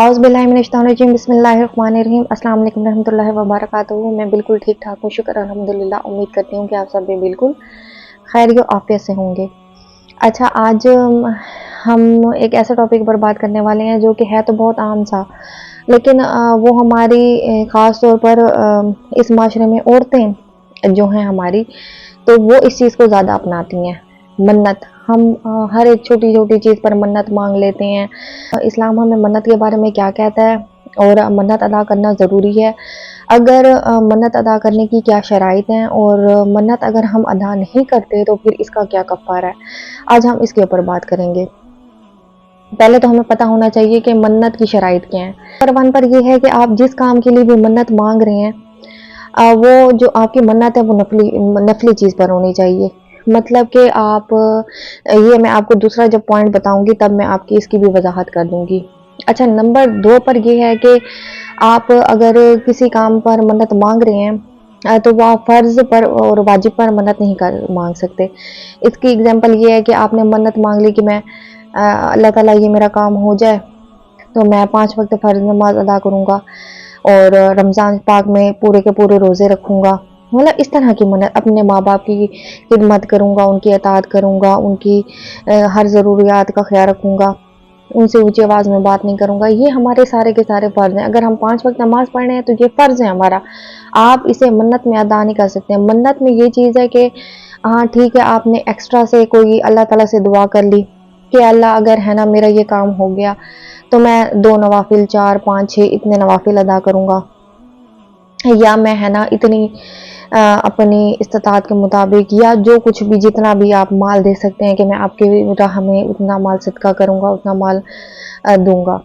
औज़ुबिल्लाहिमिनश्शैतानिर्रजीम बिस्मिल्लाहिर्रहमानिर्रहीम अस्सलाम वालेकुम रहमतुल्लाहि व बरकातुहू। मैं बिल्कुल ठीक ठाक हूँ, शुक्र अल्हम्दुलिल्लाह। उम्मीद करती हूँ कि आप सब भी बिल्कुल खैर व आफियत से होंगे। अच्छा, आज हम एक ऐसे टॉपिक पर बात करने वाले हैं जो कि है तो बहुत आम सा, लेकिन वो हमारी ख़ास तौर पर इस माशरे में औरतें जो हैं हमारी, तो वो इस चीज़ को ज़्यादा अपनाती हैं। मन्नत, हम हर एक छोटी छोटी चीज़ पर मन्नत मांग लेते हैं। इस्लाम हमें मन्नत के बारे में क्या कहता है और मन्नत अदा करना ज़रूरी है, अगर मन्नत अदा करने की क्या शराइत हैं, और मन्नत अगर हम अदा नहीं करते तो फिर इसका क्या कफ़ारा है। आज हम इसके ऊपर बात करेंगे। पहले तो हमें पता होना चाहिए कि मन्नत की शराइत क्या है। नंबर 1 पर यह है कि आप जिस काम के लिए भी मन्नत मांग रहे हैं, वो जो आपकी मन्नत है वो नफली चीज़ पर होनी चाहिए। मतलब कि आप ये मैं आपको दूसरा जब पॉइंट बताऊंगी तब मैं आपकी इसकी भी वजाहत कर दूंगी। अच्छा, नंबर 2 पर यह है कि आप अगर किसी काम पर मन्नत मांग रहे हैं, तो वह फ़र्ज़ पर और वाजिब पर मन्नत नहीं कर मांग सकते। इसकी एग्जांपल ये है कि आपने मन्नत मांग ली कि मैं अल्लाह ताला ये मेरा काम हो जाए तो मैं 5 वक्त फ़र्ज़ नमाज अदा करूँगा और रमज़ान पाक में पूरे के पूरे रोज़े रखूँगा। मतलब इस तरह की मन्नत, अपने माँ बाप की खिदमत करूँगा, उनकी अताअत करूँगा, उनकी हर ज़रूरियात का ख्याल रखूँगा, उनसे ऊंची आवाज़ में बात नहीं करूँगा। ये हमारे सारे के सारे फ़र्ज़ हैं। अगर हम 5 वक्त नमाज़ पढ़ रहे हैं तो ये फ़र्ज़ है हमारा। आप इसे मन्नत में अदा नहीं कर सकते। मन्नत में ये चीज़ है कि हाँ ठीक है, आपने एक्स्ट्रा से कोई अल्लाह ताला से दुआ कर ली कि अल्लाह अगर है ना मेरा ये काम हो गया तो मैं 2 नवाफिल, 4, 5, 6 इतने नवाफिल अदा करूँगा, या मैं है ना इतनी अपनी इस्तिताअत के मुताबिक, या जो कुछ भी जितना भी आप माल दे सकते हैं कि मैं आपके राह में उतना माल सदका करूँगा, उतना माल दूंगा।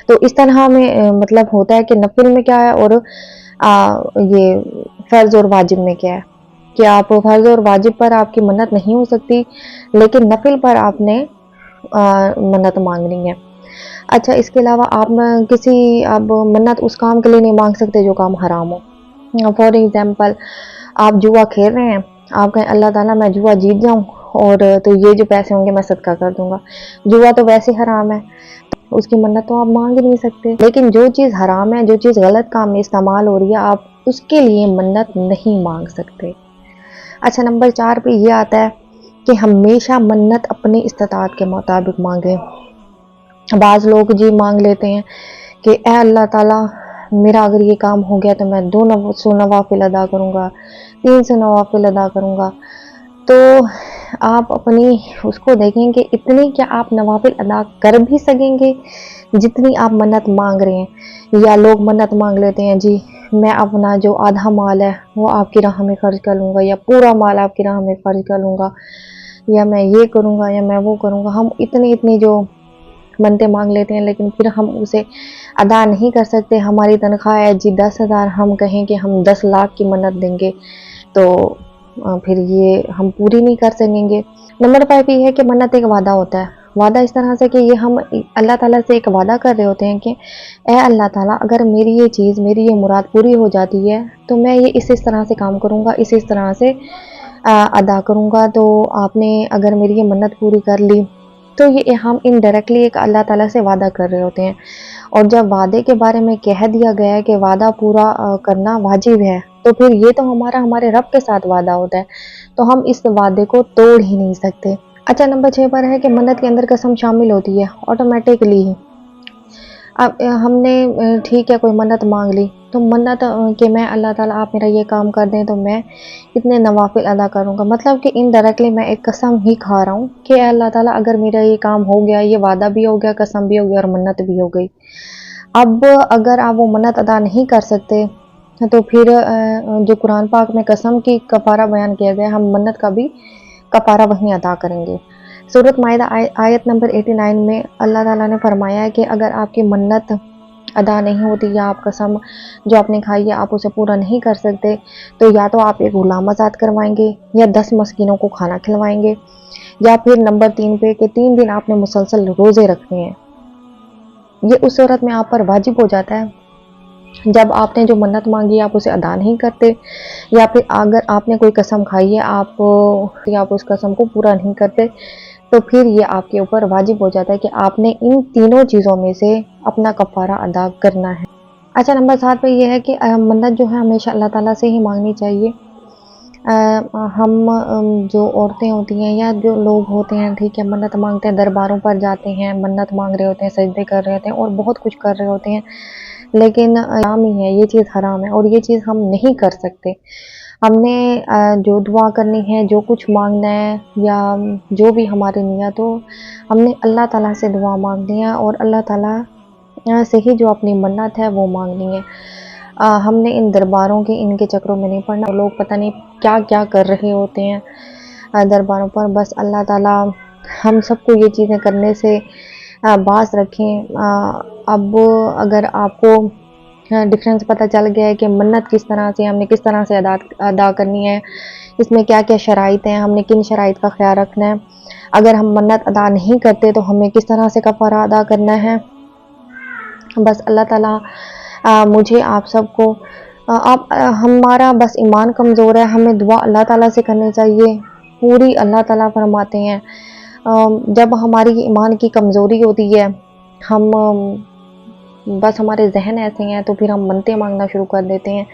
तो इस तरह में मतलब होता है कि नफिल में क्या है और ये फ़र्ज़ और वाजिब में क्या है कि आप फ़र्ज़ और वाजिब पर आपकी मन्नत नहीं हो सकती, लेकिन नफिल पर आपने मन्नत मांगनी है। अच्छा, इसके अलावा आप अब मन्नत उस काम के लिए नहीं मांग सकते जो काम हराम हो। फॉर एग्जाम्पल, आप जुआ खेल रहे हैं, आप कहें अल्लाह ताला मैं जुआ जीत जाऊं और तो ये जो पैसे होंगे मैं सदका कर दूंगा। जुआ तो वैसे हराम है, उसकी मन्नत तो आप मांग ही नहीं सकते। लेकिन जो चीज़ हराम है, जो चीज़ गलत काम में इस्तेमाल हो रही है, आप उसके लिए मन्नत नहीं मांग सकते। अच्छा, नंबर 4 पे ये आता है कि हमेशा मन्नत अपनी इस्तिताअत के मुताबिक मांगे। बाज़ लोग जी मांग लेते हैं कि ए अल्लाह ताला मेरा अगर ये काम हो गया तो मैं 200 नवाफिल अदा करूँगा, 300 नवाफिल अदा करूँगा। तो आप अपनी उसको देखें कि इतनी क्या आप नवाफिल अदा कर भी सकेंगे जितनी आप मन्नत मांग रहे हैं। या लोग मन्नत मांग लेते हैं, जी मैं अपना जो आधा माल है वो आपकी राह में खर्च कर लूँगा, या पूरा माल आपकी राह में खर्च कर लूँगा, या मैं ये करूँगा या मैं वो करूँगा। हम इतनी जो मन्नतें मांग लेते हैं, लेकिन फिर हम उसे अदा नहीं कर सकते। हमारी तनख्वाह है जी 10,000, हम कहें कि हम 10 लाख की मन्नत देंगे तो फिर ये हम पूरी नहीं कर सकेंगे। नंबर 5 ये है कि मन्नत एक वादा होता है। वादा इस तरह से कि ये हम अल्लाह ताला से एक वादा कर रहे होते हैं कि ए अल्लाह ताला अगर मेरी ये चीज़, मेरी ये मुराद पूरी हो जाती है तो मैं ये इस तरह से काम करूँगा, इस तरह से अदा करूँगा। तो आपने अगर मेरी ये मन्नत पूरी कर ली, तो ये हम इनडायरेक्टली एक अल्लाह ताला से वादा कर रहे होते हैं। और जब वादे के बारे में कह दिया गया है कि वादा पूरा करना वाजिब है, तो फिर ये तो हमारे रब के साथ वादा होता है, तो हम इस वादे को तोड़ ही नहीं सकते। अच्छा, नंबर 6 पर है कि मन्नत के अंदर कसम शामिल होती है ऑटोमेटिकली ही। अब हमने ठीक है कोई मन्नत मांग ली, तो मन्नत कि मैं अल्लाह ताला आप मेरा ये काम कर दें तो मैं इतने नवाफिल अदा करूँगा। मतलब कि इनडायरेक्टली मैं एक कसम ही खा रहा हूँ कि अल्लाह ताला अगर मेरा ये काम हो गया, ये वादा भी हो गया, कसम भी हो गया और मन्नत भी हो गई। अब अगर आप वो मन्नत अदा नहीं कर सकते तो फिर जो कुरान पाक में कसम की कफ़ारा बयान किया गया, हम मन्नत का भी कफ़ारा वहीं अदा करेंगे। सूरत माइदा आयत नंबर 89 में अल्लाह ताला ने फरमाया है कि अगर आपकी मन्नत अदा नहीं होती या आप कसम जो आपने खाई है आप उसे पूरा नहीं कर सकते, तो या तो आप एक गुलाम आज़ाद करवाएंगे, या 10 मस्कीनों को खाना खिलवाएंगे, या फिर नंबर 3 पे कि 3 दिन आपने मुसलसल रोज़े रखने हैं। ये उस सूरत में आप पर वाजिब हो जाता है जब आपने जो मन्नत मांगी आप उसे अदा नहीं करते, या फिर अगर आपने कोई कसम खाई है आप उस कसम को पूरा नहीं करते, تو پھر یہ آپ کے اوپر واجب ہو جاتا ہے کہ آپ نے ان تینوں چیزوں میں سے اپنا کفارہ ادا کرنا ہے۔ اچھا، نمبر 7 پہ یہ ہے کہ منت جو ہے ہمیشہ اللہ تعالیٰ سے ہی مانگنی چاہیے۔ ہم جو عورتیں ہوتی ہیں یا جو لوگ ہوتے ہیں، ٹھیک ہے، منت مانگتے ہیں، درباروں پر جاتے ہیں، منت مانگ رہے ہوتے ہیں، سجدے کر رہے ہوتے ہیں اور بہت کچھ کر رہے ہوتے ہیں، لیکن حرام ہی ہے، یہ چیز حرام ہے اور یہ چیز ہم نہیں کر سکتے۔ ہم نے جو دعا کرنی ہے، جو کچھ مانگنا ہے یا جو بھی ہماری نیت ہو، ہم نے اللہ تعالیٰ سے دعا مانگنی ہے اور اللہ تعالیٰ سے ہی جو اپنی منت ہے وہ مانگنی ہے۔ ہم نے ان درباروں کے ان کے چکروں میں نہیں پڑنا۔ لوگ پتہ نہیں کیا کیا کر رہے ہوتے ہیں درباروں پر۔ بس اللہ تعالیٰ ہم سب کو یہ چیزیں کرنے سے باز رکھیں۔ اب اگر آپ کو ڈفرینس پتہ چل گیا ہے کہ منت کس طرح سے، ہم نے کس طرح سے ادا کرنی ہے، اس میں کیا کیا شرائط ہیں، ہم نے کن شرائط کا خیال رکھنا ہے، اگر ہم منت ادا نہیں کرتے تو ہمیں کس طرح سے کفارہ ادا کرنا ہے، بس اللہ تعالیٰ مجھے آپ سب کو ہمارا بس ایمان کمزور ہے، ہمیں دعا اللہ تعالیٰ سے کرنی چاہیے پوری۔ اللہ تعالیٰ فرماتے ہیں جب ہماری ایمان کی کمزوری ہوتی ہے، ہم بس ہمارے ذہن ایسے ہیں تو پھر ہم منتیں مانگنا شروع کر دیتے ہیں،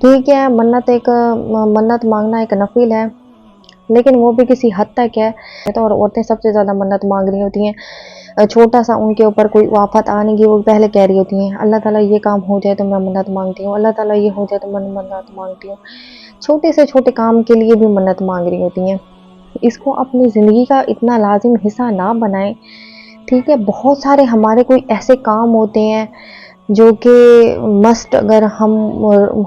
ٹھیک ہے۔ منت مانگنا ایک نفل ہے، لیکن وہ بھی کسی حد تک ہے، اور عورتیں سب سے زیادہ منت مانگ رہی ہوتی ہیں۔ چھوٹا سا ان کے اوپر کوئی آفت آنے کی، وہ پہلے کہہ رہی ہوتی ہیں اللہ تعالیٰ یہ کام ہو جائے تو میں منت مانگتی ہوں، اللہ تعالیٰ یہ ہو جائے تو میں منت مانگتی ہوں۔ چھوٹے سے چھوٹے کام کے لیے بھی منت مانگ رہی ہوتی ہیں۔ اس کو اپنی زندگی کا اتنا لازم حصہ نہ بنائیں، ٹھیک ہے۔ بہت سارے ہمارے کوئی ایسے کام ہوتے ہیں جو کہ مسٹ، اگر ہم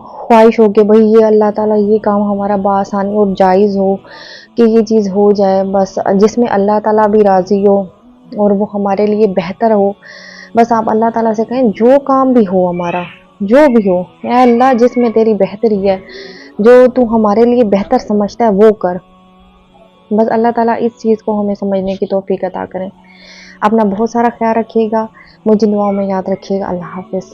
خواہش ہو کہ بھئی یہ اللہ تعالیٰ یہ کام ہمارا بآسانی اور جائز ہو کہ یہ چیز ہو جائے، بس جس میں اللہ تعالیٰ بھی راضی ہو اور وہ ہمارے لیے بہتر ہو، بس آپ اللہ تعالیٰ سے کہیں جو کام بھی ہو ہمارا، جو بھی ہو، اے اللہ جس میں تیری بہتری ہے، جو تو ہمارے لیے بہتر سمجھتا ہے وہ کر۔ بس اللہ تعالیٰ اس چیز کو ہمیں سمجھنے کی توفیق عطا کریں۔ اپنا بہت سارا خیال رکھیے گا، مجھے دعاؤں میں یاد رکھیے گا۔ اللہ حافظ۔